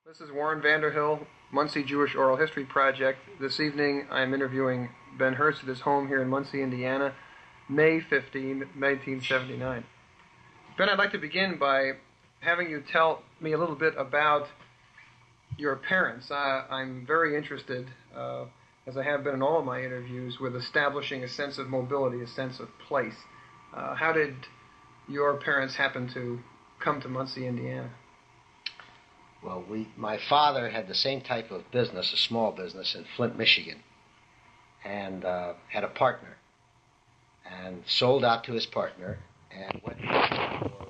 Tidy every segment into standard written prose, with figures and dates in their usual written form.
This is Warren Vanderhill, Muncie Jewish Oral History Project. This evening I'm interviewing Ben Hertz at his home here in Muncie, Indiana, May 15, 1979. Ben, I'd like to begin by having you tell me a little bit about your parents. I'm very interested, as I have been in all of my interviews, with establishing a sense of mobility, a sense of place. How did your parents happen to come to Muncie, Indiana? Well, my father had the same type of business, a small business in Flint, Michigan, and had a partner, and sold out to his partner, and went for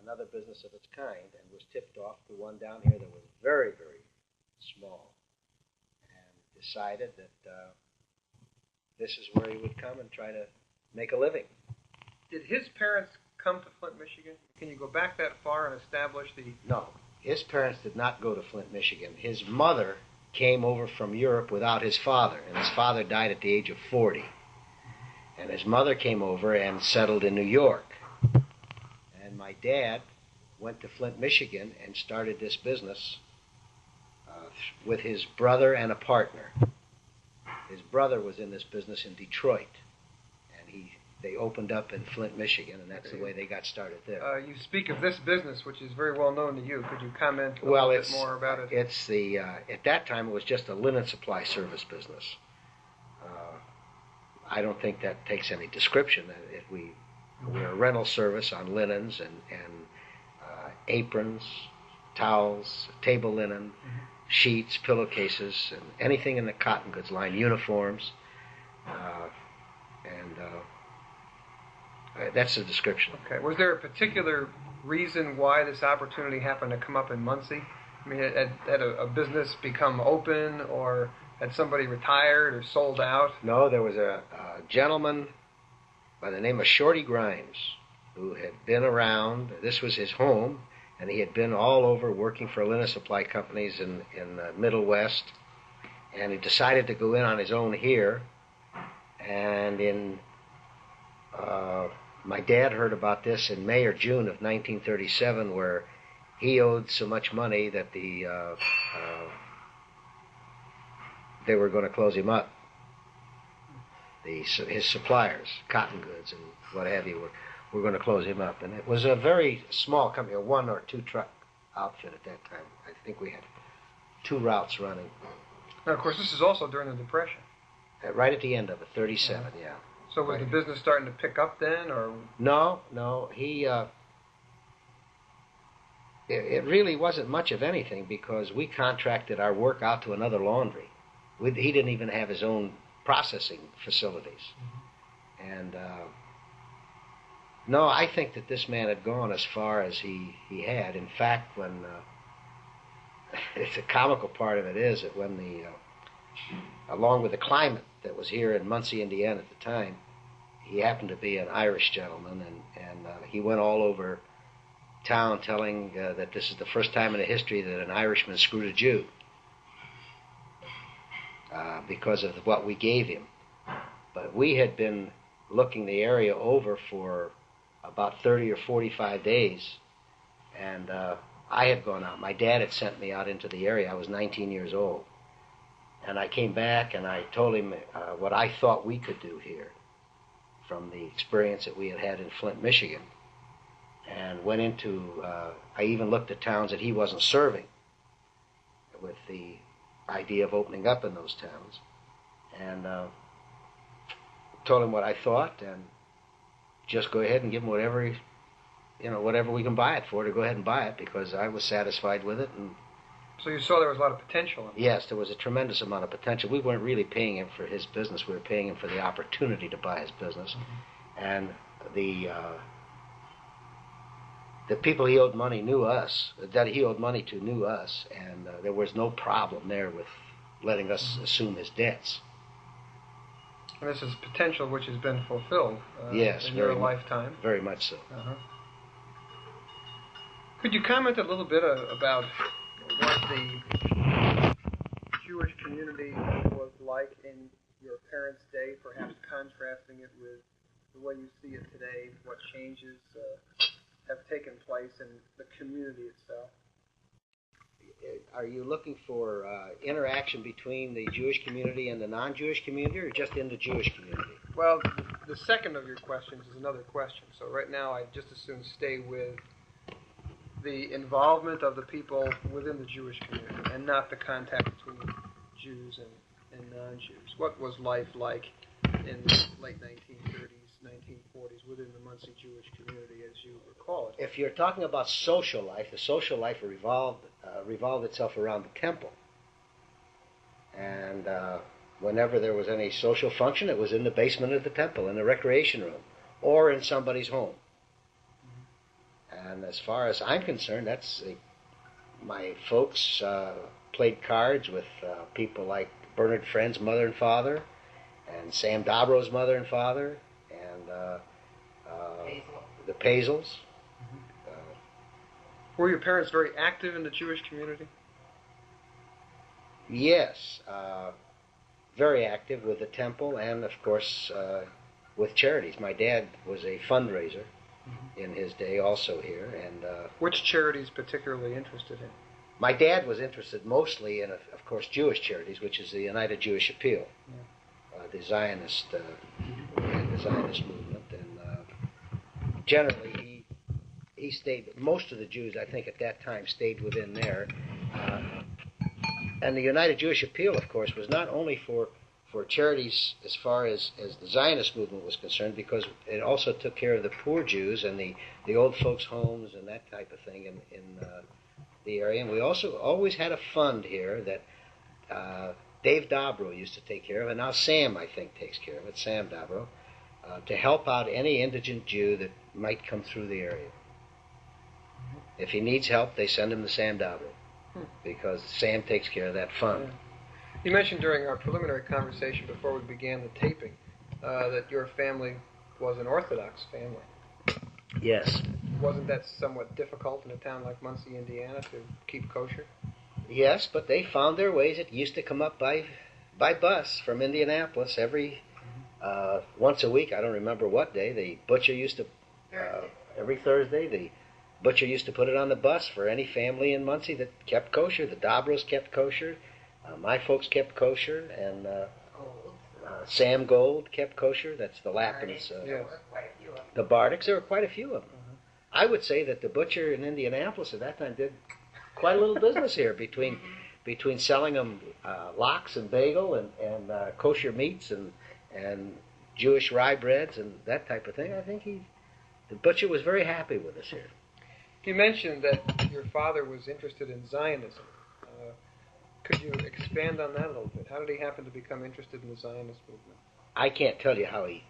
another business of its kind, and was tipped off to one down here that was very, very small, and decided that this is where he would come and try to make a living. Did his parents come to Flint, Michigan? Can you go back that far and establish the... No, his parents did not go to Flint, Michigan. His mother came over from Europe without his father, and his father died at the age of 40. And his mother came over and settled in New York. And my dad went to Flint, Michigan and started this business with his brother and a partner. His brother was in this business in Detroit, and they opened up in Flint, Michigan, and that's the way they got started there. You speak of this business, which is very well known to you. Could you comment a little bit more about it? It's at that time, it was just a linen supply service business. I don't think that takes any description. We're a rental service on linens and aprons, towels, table linen, sheets, pillowcases, and anything in the cotton goods line, uniforms, that's the description. Okay. Was there a particular reason why this opportunity happened to come up in Muncie? I mean, had a business become open, or had somebody retired or sold out? No, there was a gentleman by the name of Shorty Grimes who had been around. This was his home, and he had been all over working for linen supply companies in the Middle West, and he decided to go in on his own here, and my dad heard about this in May or June of 1937, where he owed so much money that they were going to close him up. His suppliers, cotton goods and what have you, were going to close him up. And it was a very small company, a 1 or 2 truck outfit at that time. I think we had 2 routes running. Now, of course, this is also during the Depression. Right at the end of it, 37, yeah. So was the business starting to pick up then, or? No. It really wasn't much of anything, because we contracted our work out to another laundry. He didn't even have his own processing facilities. And no, I think that this man had gone as far as he had. In fact, when it's a comical part of it is that when along with the climate that was here in Muncie, Indiana at the time, he happened to be an Irish gentleman, and he went all over town telling that this is the first time in the history that an Irishman screwed a Jew because of what we gave him. But we had been looking the area over for about 30 or 45 days, and I had gone out. My dad had sent me out into the area. I was 19 years old. And I came back and I told him what I thought we could do here from the experience that we had had in Flint, Michigan. And went into, I even looked at towns that he wasn't serving with the idea of opening up in those towns. And told him what I thought, and just go ahead and give him whatever we can buy it for, to go ahead and buy it, because I was satisfied with it. And so you saw there was a lot of potential in it? Yes, there was a tremendous amount of potential. We weren't really paying him for his business. We were paying him for the opportunity to buy his business. And the people he owed money knew us, that he owed money to knew us, and there was no problem there with letting us assume his debts. And this is potential which has been fulfilled yes, in your lifetime. Very much so. Could you comment a little bit about what the Jewish community was like in your parents' day, perhaps contrasting it with the way you see it today, what changes have taken place in the community itself? are you looking for interaction between the Jewish community and the non-Jewish community, or just in the Jewish community? Well, the second of your questions is another question. So right now, I'd just as soon stay with the involvement of the people within the Jewish community and not the contact between Jews and non-Jews. What was life like in the late 1930s, 1940s within the Muncie Jewish community, as you recall it? If you're talking about social life, the social life revolved itself around the temple. And whenever there was any social function, it was in the basement of the temple, in the recreation room, or in somebody's home. And as far as I'm concerned, my folks played cards with people like Bernard Friend's mother and father, and Sam Dobro's mother and father, and the Paisels. Were your parents very active in the Jewish community? Yes, very active with the temple and, of course, with charities. My dad was a fundraiser in his day also here. And which charities particularly interested in? My dad was interested mostly in, of course, Jewish charities, which is the United Jewish Appeal, the Zionist movement. And generally, he stayed, most of the Jews, I think, at that time stayed within there. And the United Jewish Appeal, of course, was not only for charities as far as the Zionist movement was concerned, because it also took care of the poor Jews and the old folks' homes and that type of thing in the area. And we also always had a fund here that Dave Dobro used to take care of, and now Sam, I think, takes care of it, Sam Dobro, to help out any indigent Jew that might come through the area. If he needs help, they send him to Sam Dobro, because Sam takes care of that fund. Yeah. You mentioned during our preliminary conversation before we began the taping that your family was an Orthodox family. Yes. Wasn't that somewhat difficult in a town like Muncie, Indiana, to keep kosher? Yes, but they found their ways. It used to come up by bus from Indianapolis every once a week. I don't remember what day. The butcher used to every Thursday. The butcher used to put it on the bus for any family in Muncie that kept kosher. The Dobros kept kosher. My folks kept kosher, and Sam Gold kept kosher. That's the Lappins. The Bardicks, there were quite a few of them. I would say that the butcher in Indianapolis at that time did quite a little business here between selling them lox and bagel and kosher meats and Jewish rye breads and that type of thing. I think the butcher was very happy with us here. You mentioned that your father was interested in Zionism. Could you expand on that a little bit? How did he happen to become interested in the Zionist movement? I can't tell you how he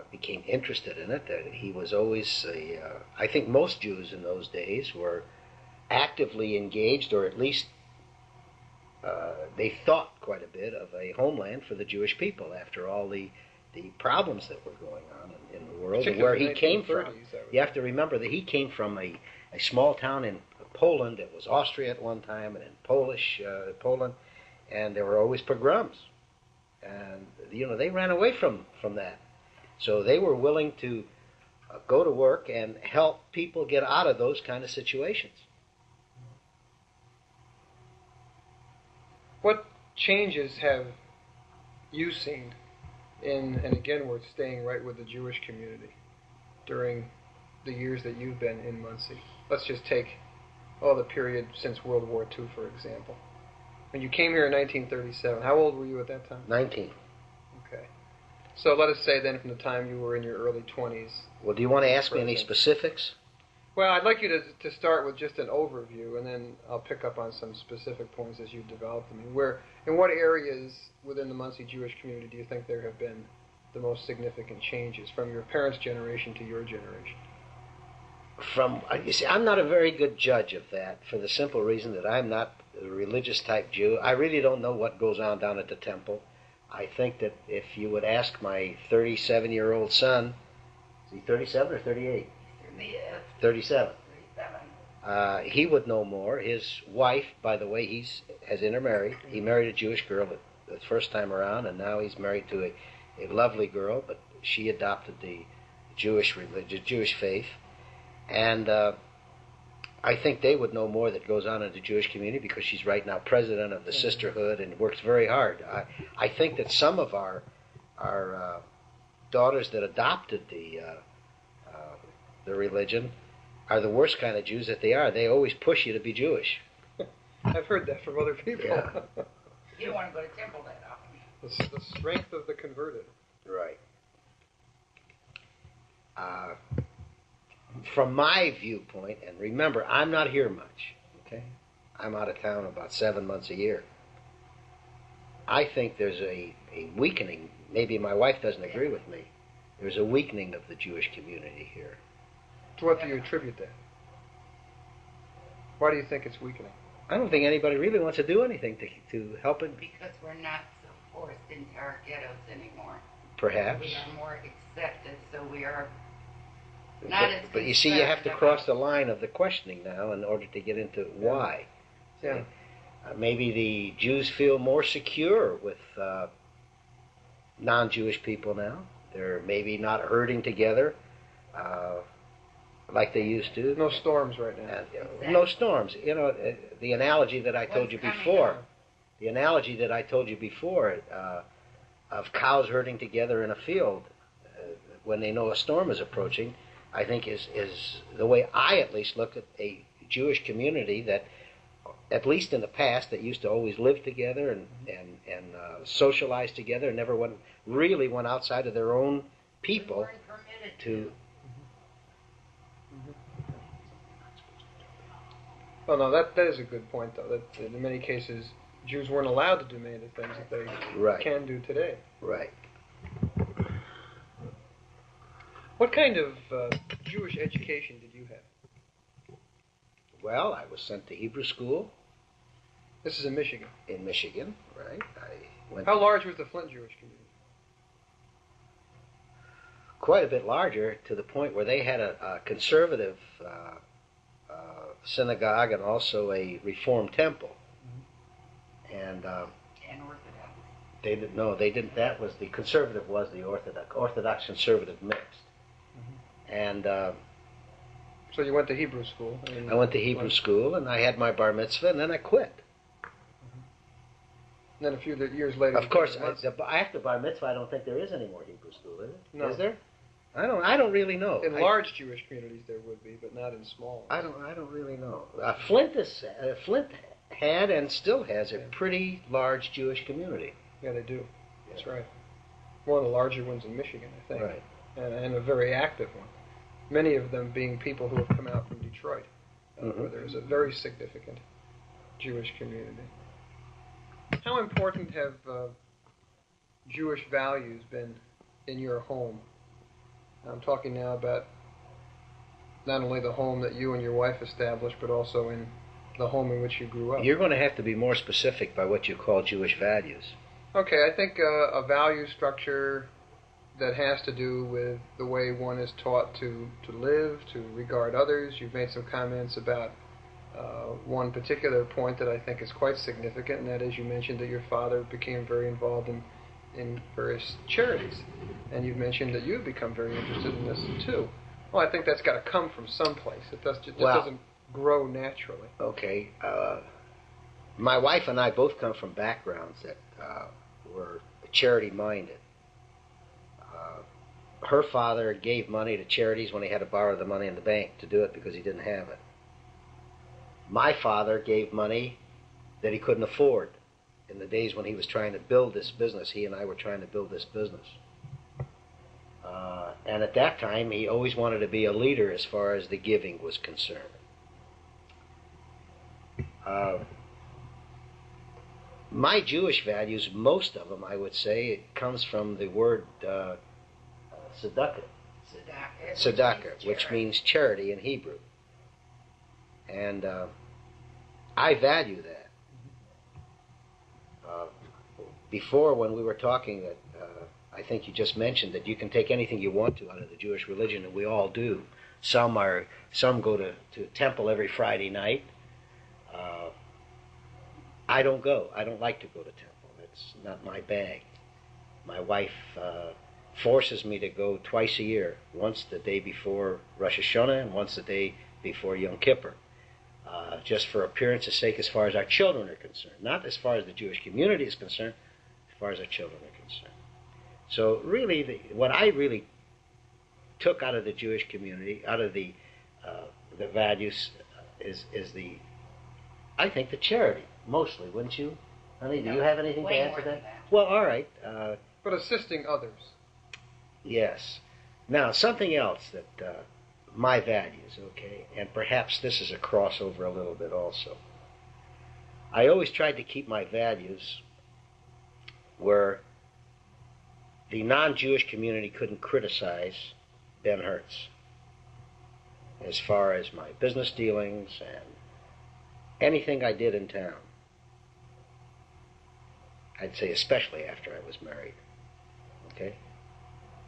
became interested in it. He was always, I think most Jews in those days were actively engaged, or at least they thought quite a bit of a homeland for the Jewish people after all the problems that were going on in the world, and where he came from. You have to remember that he came from a small town in Poland. It was Austria at one time, and in Poland, and there were always pogroms. And, they ran away from that. So they were willing to go to work and help people get out of those kind of situations. What changes have you seen and again, we're staying right with the Jewish community during the years that you've been in Muncie? Let's just take the period since World War II, for example. When you came here in 1937, how old were you at that time? 19. Okay. So let us say then from the time you were in your early 20s. Well, do you want to ask me any specifics? Well, I'd like you to start with just an overview, and then I'll pick up on some specific points as you develop them. In what areas within the Muncie Jewish community do you think there have been the most significant changes from your parents' generation to your generation? You see, I'm not a very good judge of that, for the simple reason that I'm not a religious type Jew. I really don't know what goes on down at the temple. I think that if you would ask my 37-year-old son, is he 37 or 38? 37. He would know more. His wife, by the way, has intermarried. He married a Jewish girl the first time around, and now he's married to a lovely girl, but she adopted the Jewish religion, Jewish faith. And I think they would know more that goes on in the Jewish community because she's right now president of the sisterhood and works very hard. I think that some of our daughters that adopted the religion are the worst kind of Jews that they are. They always push you to be Jewish. I've heard that from other people. Yeah. You don't want to go to temple that often. The strength of the converted. Right. From my viewpoint, and remember, I'm not here much, okay? I'm out of town about 7 months a year. I think there's a weakening. Maybe my wife doesn't agree with me. There's a weakening of the Jewish community here. To what do you attribute that? Why do you think it's weakening? I don't think anybody really wants to do anything to help it. Because we're not so forced into our ghettos anymore. Perhaps. We are more accepted, so we are not as But you see, you have to cross the line of the questioning now in order to get into why. Yeah. Maybe the Jews feel more secure with non-Jewish people now. They're maybe not herding together like they used to. No storms right now. No storms. You know, the analogy that I told you before. The analogy that I told you before of cows herding together in a field when they know a storm is approaching, I think is the way I at least look at a Jewish community that, at least in the past, that used to always live together and socialize together and never really went outside of their own people to. Well, no, that is a good point, though. That in many cases, Jews weren't allowed to do many of the things that they can do today. Right. What kind of Jewish education did you have? Well, I was sent to Hebrew school. This is in Michigan. In Michigan, right. I went. How large was the Flint Jewish community? Quite a bit larger, to the point where they had a conservative synagogue and also a Reformed temple. And Orthodox. They didn't. No, they didn't. That was the conservative was the Orthodox conservative mixed. And so you went to Hebrew school. I went to Hebrew school, and I had my bar mitzvah, and then I quit. And then a few years later. Of course, after bar mitzvah, I don't think there is any more Hebrew school, is it? No. Is there? I don't really know. In large Jewish communities, there would be, but not in small. I don't really know. Flint had and still has a pretty large Jewish community. Yeah, they do. That's right. One of the larger ones in Michigan, I think. Right. And a very active one. Many of them being people who have come out from Detroit, where there's a very significant Jewish community. How important have Jewish values been in your home? I'm talking now about not only the home that you and your wife established, but also in the home in which you grew up. You're going to have to be more specific by what you call Jewish values. Okay, I think a value structure that has to do with the way one is taught to live, to regard others. You've made some comments about one particular point that I think is quite significant, and that is you mentioned that your father became very involved in various charities, and you've mentioned that you've become very interested in this too. Well, I think that's got to come from someplace. It just doesn't grow naturally. Okay. My wife and I both come from backgrounds that were charity-minded. Her father gave money to charities when he had to borrow the money in the bank to do it because he didn't have it. My father gave money that he couldn't afford in the days when he was trying to build this business. He and I were trying to build this business. And at that time, he always wanted to be a leader as far as the giving was concerned. My Jewish values, most of them, I would say, it comes from the word tzedakah. Tzedakah, which means charity in Hebrew. And I value that. Before, when we were talking, that I think you just mentioned that you can take anything you want to out of the Jewish religion, and we all do. Some go to temple every Friday night. I don't go. I don't like to go to temple. It's not my bag. My wife forces me to go twice a year, once the day before Rosh Hashanah and once the day before Yom Kippur. just for appearance's sake as far as our children are concerned. Not as far as the Jewish community is concerned, as far as our children are concerned. So really, what I really took out of the Jewish community, out of the values, is I think the charity, mostly, wouldn't you? Honey, do you have anything to add to that? Well, all right. But assisting others. Yes. Now, something else that my values, okay, and perhaps this is a crossover a little bit also. I always tried to keep my values where the non-Jewish community couldn't criticize Ben Hertz as far as my business dealings and anything I did in town. I'd say especially after I was married. Okay?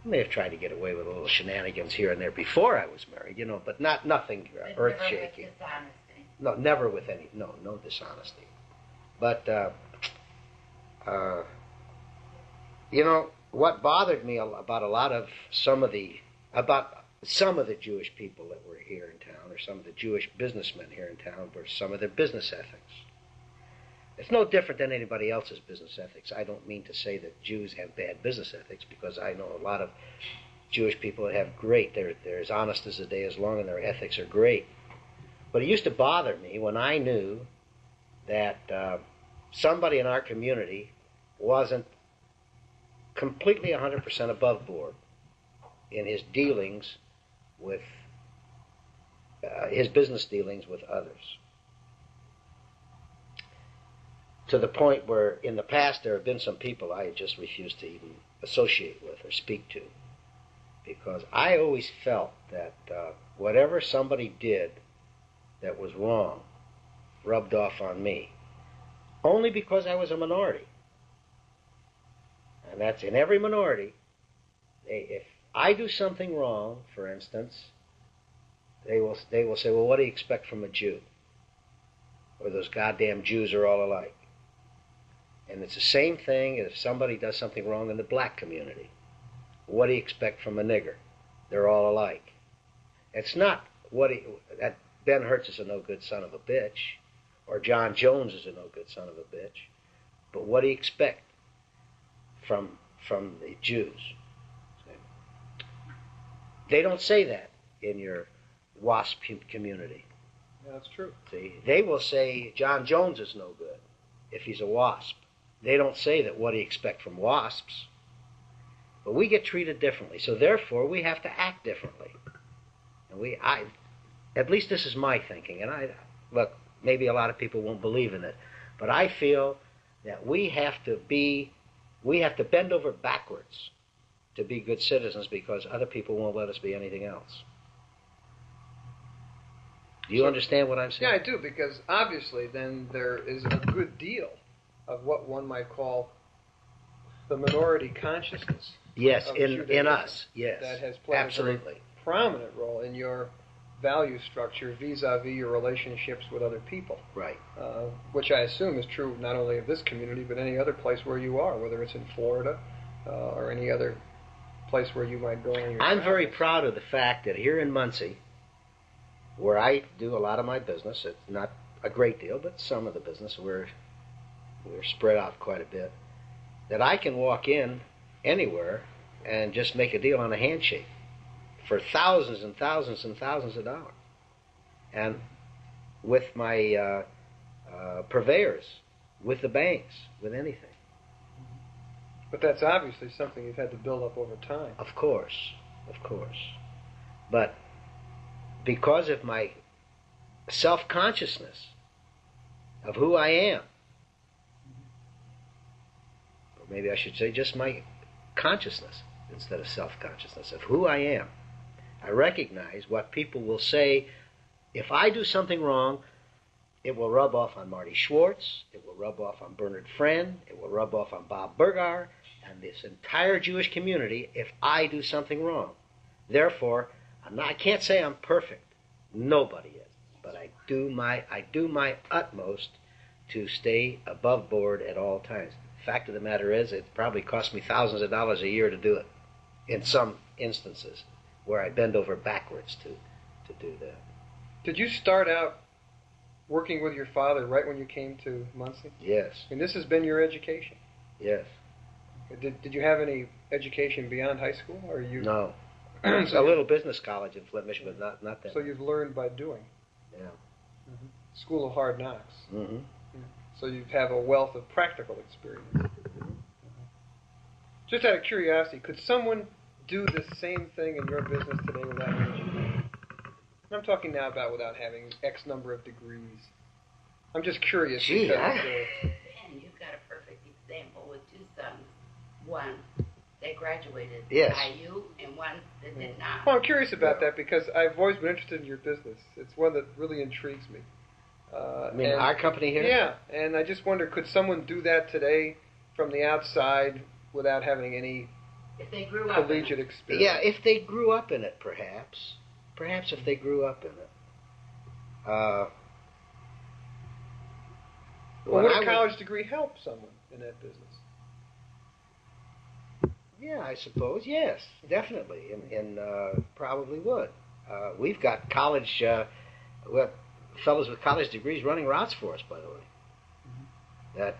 I may have tried to get away with a little shenanigans here and there before I was married, but nothing earth-shaking. Never with dishonesty. No, never with any, no dishonesty. But, what bothered me about some of the Jewish people that were here in town, or some of the Jewish businessmen here in town, were some of their business ethics. It's no different than anybody else's business ethics. I don't mean to say that Jews have bad business ethics, because I know a lot of Jewish people that have great. They're as honest as the day is long, and their ethics are great. But it used to bother me when I knew that somebody in our community wasn't completely 100% above board in his dealings with his business dealings with others. To the point where in the past there have been some people I just refused to even associate with or speak to, because I always felt that whatever somebody did that was wrong rubbed off on me, only because I was a minority. And that's in every minority. If I do something wrong, for instance, they will say, well, what do you expect from a Jew? Or those goddamn Jews are all alike. And it's the same thing if somebody does something wrong in the black community. What do you expect from a nigger? They're all alike. It's not that Ben Hertz is a no-good son of a bitch, or John Jones is a no-good son of a bitch, but what do you expect from the Jews? They don't say that in your WASP community. Yeah, that's true. See, they will say John Jones is no good if he's a WASP. They don't say that what do you expect from WASPs. But we get treated differently, so therefore we have to act differently. And at least this is my thinking, and look, maybe a lot of people won't believe in it, but I feel that we have to bend over backwards to be good citizens, because other people won't let us be anything else. Do you understand what I'm saying? Yeah, I do, because obviously then there is a good deal of what one might call the minority consciousness. Yes, in us, yes. That has played absolutely a very prominent role in your value structure vis-a-vis your relationships with other people. Right. Which I assume is true not only of this community, but any other place where you are, whether it's in Florida or any other place where you might go in your I'm travels. very proud of the fact that here in Muncie, where I do a lot of my business, it's not a great deal, but some of the business, we're spread out quite a bit, that I can walk in anywhere and just make a deal on a handshake for thousands and thousands and thousands of dollars. And with my purveyors, with the banks, with anything. But that's obviously something you've had to build up over time. Of course. But because of my self-consciousness of who I am, or maybe I should say just my consciousness instead of self-consciousness of who I am, I recognize what people will say. If I do something wrong, it will rub off on Marty Schwartz, it will rub off on Bernard Friend, it will rub off on Bob Bergar, and this entire Jewish community if I do something wrong. Therefore, I can't say I'm perfect. Nobody is. But I do my utmost to stay above board at all times. The fact of the matter is, it probably costs me thousands of dollars a year to do it in some instances where I bend over backwards to do that. Did you start out working with your father right when you came to Muncie? Yes. And this has been your education? Yes. Did you have any education beyond high school, or you? No. So a little business college in Flint, Michigan, but not that. So you've learned by doing. Yeah. Mm-hmm. School of hard knocks. Mm-hmm. So you have a wealth of practical experience. Mm-hmm. Just out of curiosity, could someone do the same thing in your business today without an education? I'm talking now about without having X number of degrees. I'm just curious. Gee, because, And you've got a perfect example with two sons. One that graduated yes. IU and one that did not. Well, I'm curious about that because I've always been interested in your business. It's one that really intrigues me. I mean, our company here? Yeah, and I just wonder, could someone do that today from the outside without having any if they grew up collegiate experience? Yeah, if they grew up in it, perhaps. Perhaps if they grew up in it. Well, would a college degree help someone in that business? Yeah, I suppose. Yes, definitely, and probably would. We've got college, fellows with college degrees running routes for us, by the way, that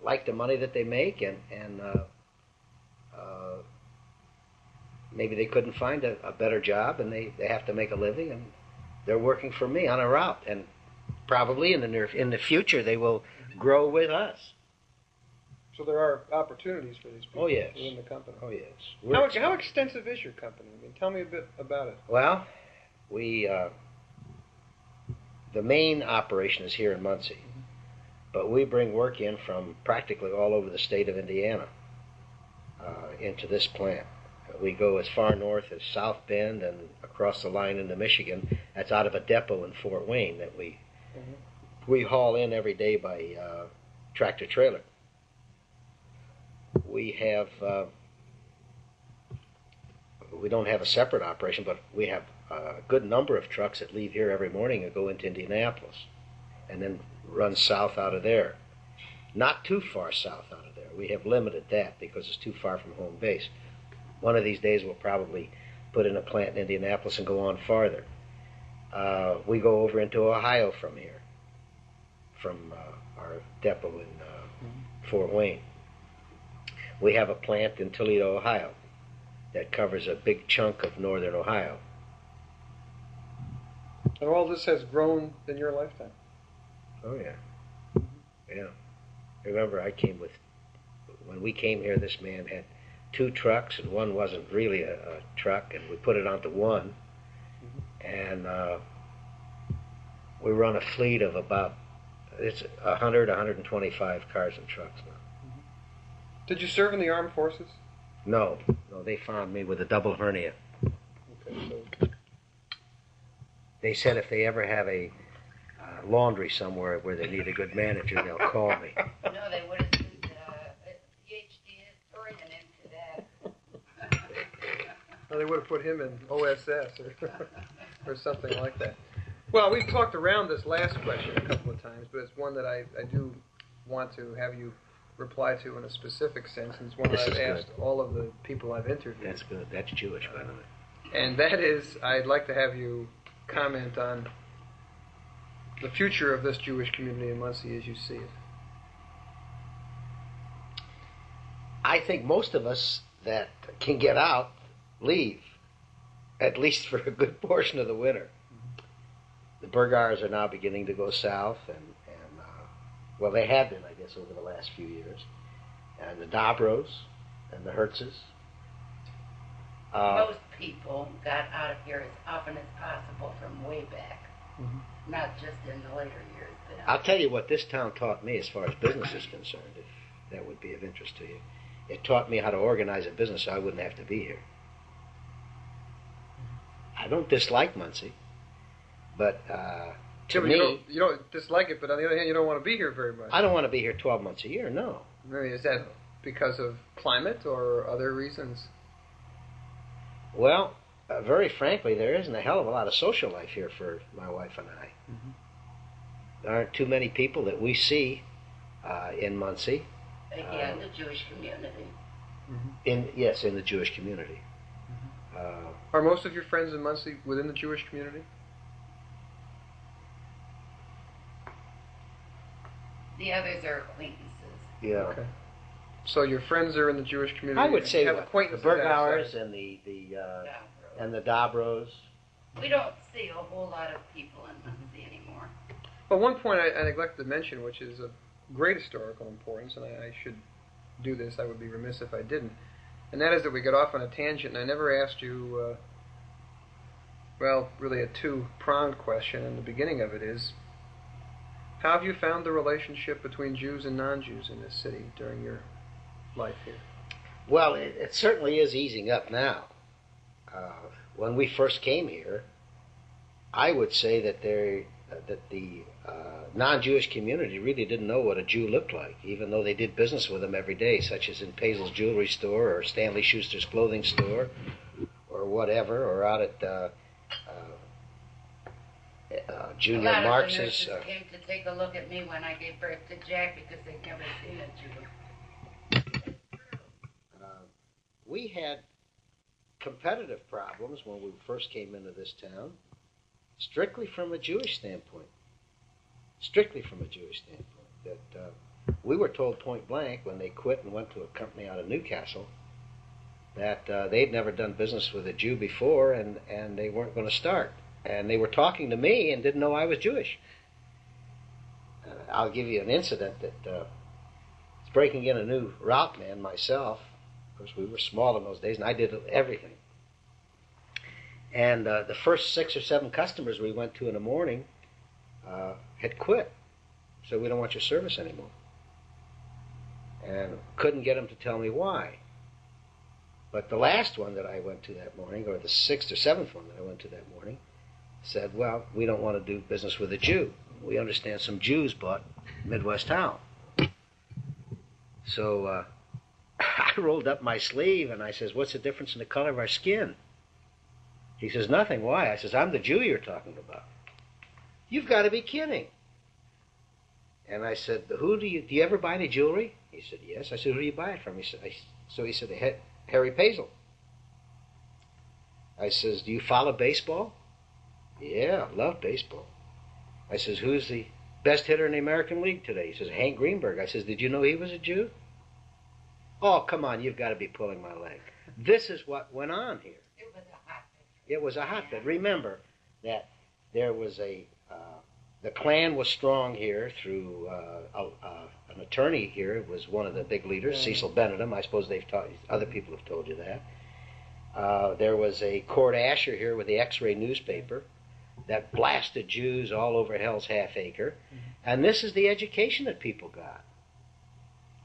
like the money that they make, and maybe they couldn't find a better job, and they have to make a living, and they're working for me on a route, and probably in the future they will grow with us. So there are opportunities for these people within the company. Oh, yes. How extensive is your company? I mean, tell me a bit about it. Well, we the main operation is here in Muncie, but we bring work in from practically all over the state of Indiana into this plant. We go as far north as South Bend and across the line into Michigan. That's out of a depot in Fort Wayne that we haul in every day by tractor trailer. We have we don't have a separate operation, but we have a good number of trucks that leave here every morning and go into Indianapolis and then run south out of there. Not too far south out of there. We have limited that because it's too far from home base. One of these days we'll probably put in a plant in Indianapolis and go on farther. We go over into Ohio from here, from our depot in Fort Wayne. We have a plant in Toledo, Ohio, that covers a big chunk of northern Ohio. And all this has grown in your lifetime? Oh, yeah. Yeah. Remember, when we came here, this man had 2 trucks, and one wasn't really a truck, and we put it onto one. And we run a fleet of about, it's 125 cars and trucks now. Did you serve in the armed forces? No, they found me with a double hernia. Okay, so they said if they ever have a laundry somewhere where they need a good manager, they'll call me. No, they would have sent a PhD historian into that. Well, they would have put him in OSS or something like that. Well, we've talked around this last question a couple of times, but it's one that I do want to have you reply to in a specific sense, and it's one that I've asked all of the people I've interviewed. That's good. That's Jewish, by the way. And that is, I'd like to have you comment on the future of this Jewish community in Muncie as you see it. I think most of us that can get out leave, at least for a good portion of the winter. The Burgars are now beginning to go south, and well, they have been, I guess, over the last few years. And the Dobros and the Hertzes. Most people got out of here as often as possible from way back, not just in the later years. But I'll tell you what this town taught me as far as business is concerned, if that would be of interest to you. It taught me how to organize a business so I wouldn't have to be here. I don't dislike Muncie, but to me... You don't dislike it, but on the other hand, you don't want to be here very much. I don't want to be here 12 months a year, no. Maybe is that because of climate or other reasons? Well, very frankly, there isn't a hell of a lot of social life here for my wife and I. There aren't too many people that we see in Muncie. Yeah, in the Jewish community. In the Jewish community. Are most of your friends in Muncie within the Jewish community? The others are acquaintances. Yeah. Okay. So your friends are in the Jewish community. I would say have the acquaintances Bergauers outside. and the Dobros. We don't see a whole lot of people in Muncie anymore. Well, one point I neglected to mention, which is of great historical importance, and I should do this. I would be remiss if I didn't. And that is that we got off on a tangent, and I never asked you, well, really a two-pronged question, and the beginning of it is, how have you found the relationship between Jews and non-Jews in this city during your life here? Well, it certainly is easing up now. When we first came here, I would say that the non-Jewish community really didn't know what a Jew looked like, even though they did business with them every day, such as in Paisl's jewelry store or Stanley Schuster's clothing store or whatever, or out at Junior Marx's. A lot of the nurses came to take a look at me when I gave birth to Jack because they'd never seen a Jew. We had competitive problems when we first came into this town, strictly from a Jewish standpoint. Strictly from a Jewish standpoint. That we were told point blank when they quit and went to a company out of Newcastle that they'd never done business with a Jew before, and they weren't going to start. And they were talking to me and didn't know I was Jewish. I'll give you an incident that was breaking in a new route man myself. Of course, we were small in those days, and I did everything. And the first 6 or 7 customers we went to in the morning had quit. So we don't want your service anymore. And couldn't get them to tell me why. But the last one that I went to that morning, or the 6th or 7th one that I went to that morning, said, well, we don't want to do business with a Jew. We understand some Jews bought Midwest Town. So I rolled up my sleeve and I says, what's the difference in the color of our skin? He says, nothing. Why? I says, I'm the Jew you're talking about. You've got to be kidding. And I said, do you ever buy any jewelry? He said, yes. I said, who do you buy it from? He said, Harry Paisley. I says, do you follow baseball? Yeah, I love baseball. I says, who's the best hitter in the American League today? He says, Hank Greenberg. I says, did you know he was a Jew? Oh, come on, you've got to be pulling my leg. This is what went on here. It was a hotbed. It was a hotbed. Remember that there was the Klan was strong here through an attorney here was one of the big leaders, Cecil Benedum. I suppose other people have told you that. There was a Court Asher here with the X-ray newspaper that blasted Jews all over Hell's Half Acre. And this is the education that people got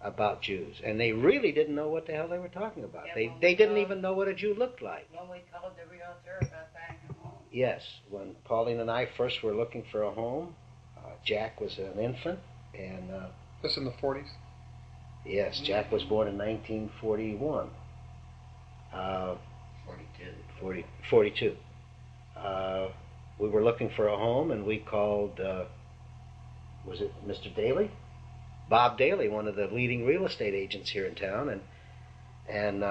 about Jews. And they really didn't know what the hell they were talking about. Yeah, they didn't even know what a Jew looked like. When we called the realtor about buying a home. Yes, when Pauline and I first were looking for a home, Jack was an infant. And This in the 40s? yes, Jack was born in 1941. 42. We were looking for a home, and we called, was it Mr. Daly? Bob Daly, one of the leading real estate agents here in town, and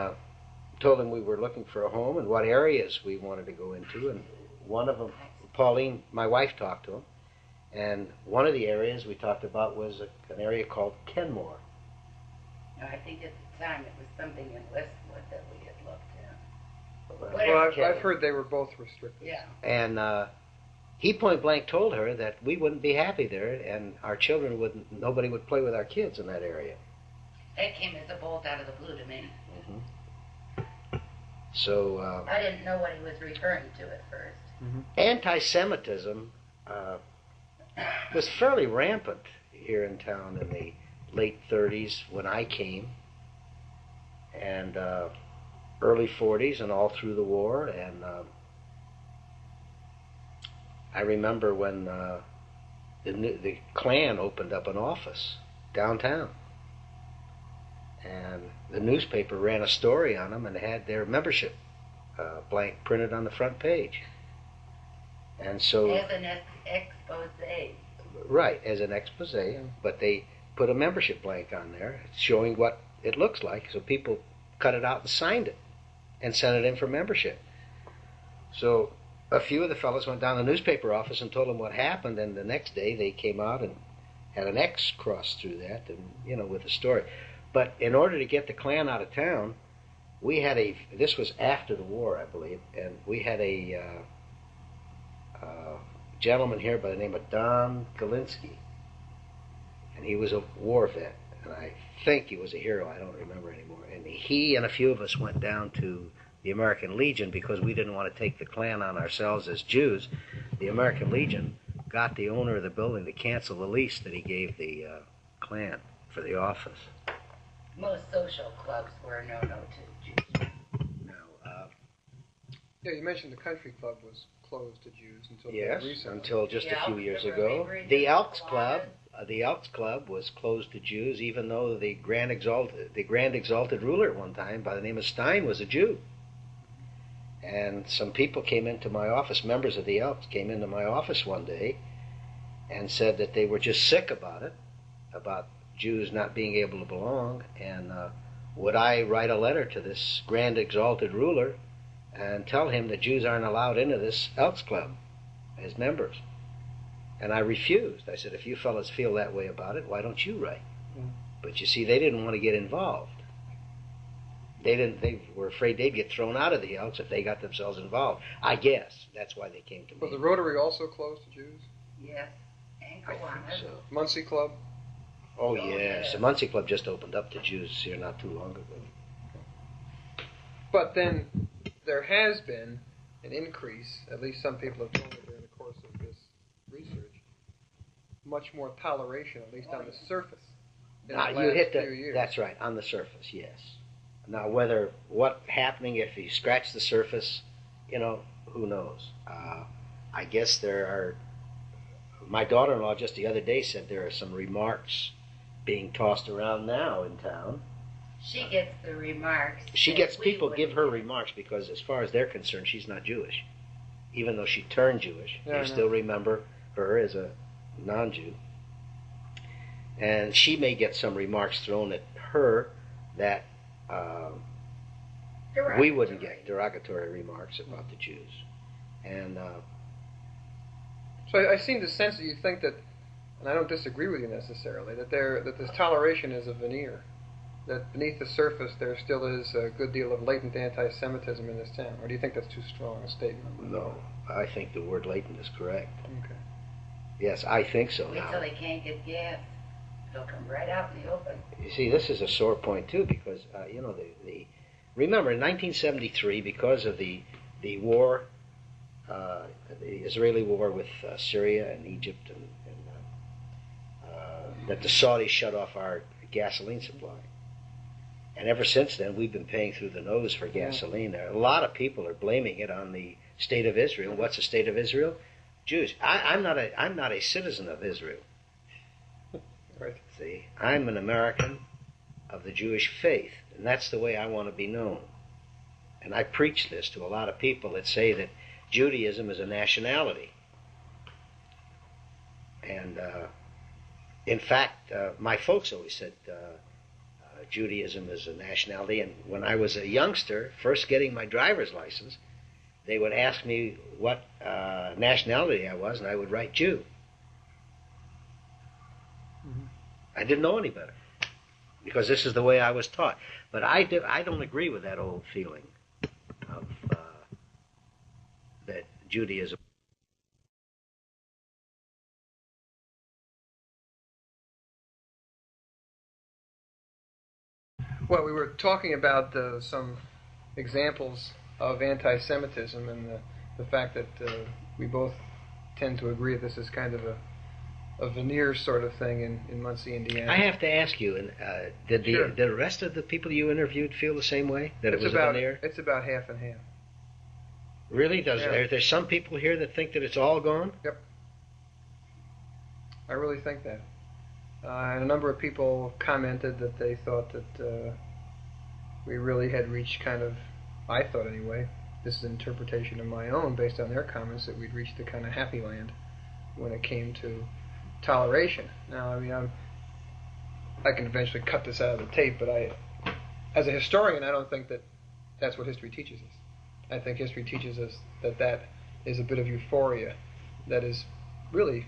told him we were looking for a home and what areas we wanted to go into. And one of them, Pauline, my wife, talked to him, and one of the areas we talked about was an area called Kenmore. No, I think at the time it was something in Westwood that we had looked at. Well, I've heard they were both restricted. Yeah. And he point blank told her that we wouldn't be happy there, and our children nobody would play with our kids in that area. That came as a bolt out of the blue to me. So I didn't know what he was referring to at first. anti-Semitism was fairly rampant here in town in the late 30s when I came, and early 40s and all through the war. And I remember when the Klan opened up an office downtown, and the newspaper ran a story on them and had their membership blank printed on the front page. And so, As an expose. right, as an expose, but they put a membership blank on there showing what it looks like, so people cut it out and signed it and sent it in for membership. So a few of the fellows went down to the newspaper office and told them what happened, and the next day they came out and had an X crossed through that, and with the story. But in order to get the Klan out of town, we had this was after the war, I believe, and we had a gentleman here by the name of Don Galinsky, and he was a war vet, and I think he was a hero, I don't remember anymore, and he and a few of us went down to the American Legion because we didn't want to take the Klan on ourselves as Jews. The American Legion got the owner of the building to cancel the lease that he gave the Klan for the office. Most social clubs were no to Jews. Yeah, you mentioned the country club was closed to Jews until yes, recently. until just a few years ago. The Elks Club was closed to Jews, even though the Grand Exalted ruler at one time by the name of Stein was a Jew. And some people came into my office, members of the Elks came into my office one day and said that they were just sick about it, about Jews not being able to belong, and would I write a letter to this Grand Exalted ruler and tell him that Jews aren't allowed into this Elks Club as members. And I refused. I said, if you fellas feel that way about it, why don't you write? Mm. But you see, they didn't want to get involved. They were afraid they'd get thrown out of the Elks if they got themselves involved. I guess that's why they came to me. Was the Rotary also closed to Jews? Yes. I think so. Muncie Club? Oh, yes. The Muncie Club just opened up to Jews here not too long ago. But then there has been an increase, at least some people have told me during the course of this research, much more toleration, at least on the surface. You hit that's right, on the surface, yes. Now, what's happening if you scratch the surface, who knows? I guess my daughter-in-law just the other day said there are some remarks being tossed around now in town. She gets the remarks. She gets people give her remarks because, as far as they're concerned, she's not Jewish. Even though she turned Jewish, they still remember her as a non-Jew. And she may get some remarks thrown at her that we wouldn't get, derogatory remarks about the Jews. And so I seem to sense that you think that, and I don't disagree with you necessarily, that this toleration is a veneer. That beneath the surface there still is a good deal of latent anti-Semitism in this town? Or do you think that's too strong a statement? No, I think the word latent is correct. Okay. Yes, I think so. Wait till they can't get gas. They'll come right out in the open. You see, this is a sore point too, because remember in 1973, because of the war, the Israeli war with Syria and Egypt, and that the Saudis shut off our gasoline supply. And ever since then, we've been paying through the nose for gasoline. There, a lot of people are blaming it on the state of Israel. What's the state of Israel? Jews. I'm not a citizen of Israel. Right. See, I'm an American of the Jewish faith, and that's the way I want to be known. And I preach this to a lot of people that say that Judaism is a nationality. And in fact, my folks always said Judaism is a nationality. And when I was a youngster, first getting my driver's license, they would ask me what nationality I was, and I would write Jew. Mm-hmm. I didn't know any better, because this is the way I was taught. But I don't agree with that old feeling of that Judaism. Well, we were talking about some examples of anti-Semitism and the fact that we both tend to agree that this is kind of a veneer sort of thing in Muncie, Indiana. I have to ask you, and did the rest of the people you interviewed feel the same way, that it was a veneer? It's about half and half. Really? Are there some people here that think that it's all gone? Yep. I really think that. And a number of people commented that they thought that we really had reached kind of, I thought anyway, this is an interpretation of my own based on their comments, that we'd reached the kind of happy land when it came to toleration. Now, I mean, I can eventually cut this out of the tape, but as a historian, I don't think that that's what history teaches us. I think history teaches us that is a bit of euphoria that is really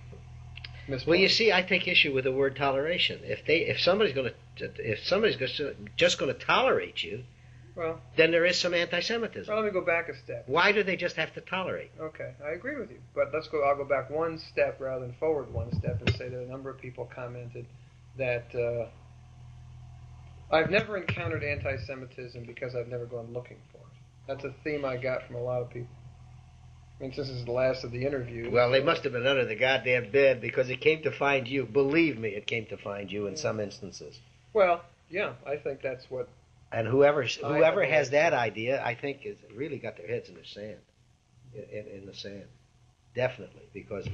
misplaced. Well, you see, I take issue with the word toleration. If somebody's just going to tolerate you, well, then there is some anti-Semitism. well, let me go back a step. Why do they just have to tolerate? Okay, I agree with you, but I'll go back one step rather than forward one step and say that a number of people commented that I've never encountered anti-Semitism because I've never gone looking for it. That's a theme I got from a lot of people. I mean, since this is the last of the interview. Well, they must have been under the goddamn bed because it came to find you. Believe me, it came to find you in some instances. Well, yeah, I think that's what. And whoever has that idea, I think, has really got their heads in the sand. In the sand, definitely, because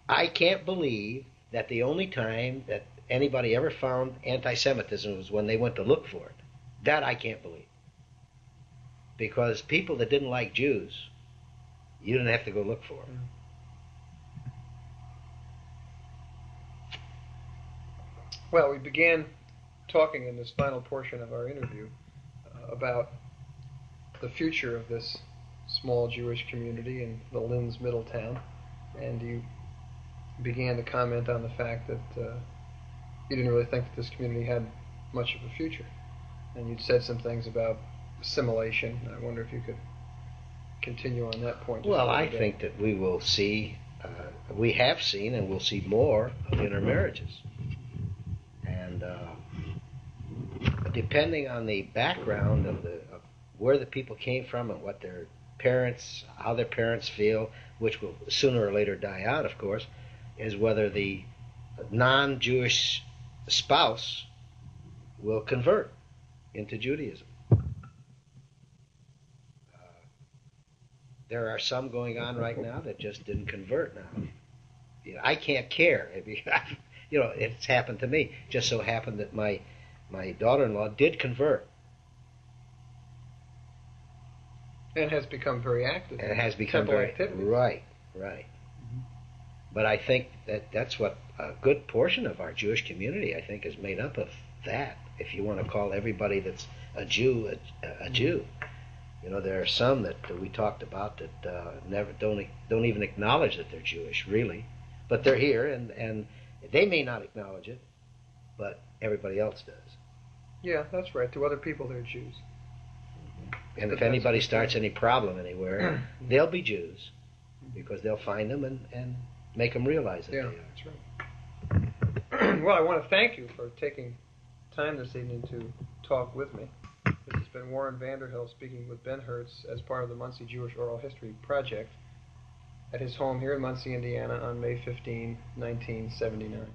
I can't believe that the only time that anybody ever found anti-Semitism was when they went to look for it. That I can't believe. Because people that didn't like Jews, you didn't have to go look for them. Well, we began talking in this final portion of our interview about the future of this small Jewish community in the Lynds, Middletown, and you began to comment on the fact that you didn't really think that this community had much of a future. And you'd said some things about assimilation. I wonder if you could continue on that point. Well, I think that we will see, we have seen and we'll see more of intermarriages. And depending on the background of where the people came from and what their parents, how their parents feel, which will sooner or later die out, of course, is whether the non-Jewish spouse will convert into Judaism. There are some going on right now that just didn't convert now. I can't care. It's happened to me. Just so happened that my daughter-in-law did convert. And has become very active. And has become very active. Right. Mm-hmm. But I think that's what a good portion of our Jewish community, I think, is made up of that. If you want to call everybody that's a Jew a Jew. There are some that we talked about that never don't even acknowledge that they're Jewish, really. But they're here, and they may not acknowledge it, but everybody else does. Yeah, that's right. To other people, they're Jews. And if anybody starts any problem anywhere, they'll be Jews, because they'll find them and make them realize that they are. That's right. Well, I want to thank you for taking time this evening to talk with me. This has been Warren Vanderhill speaking with Ben Hertz as part of the Muncie Jewish Oral History Project at his home here in Muncie, Indiana on May 15, 1979.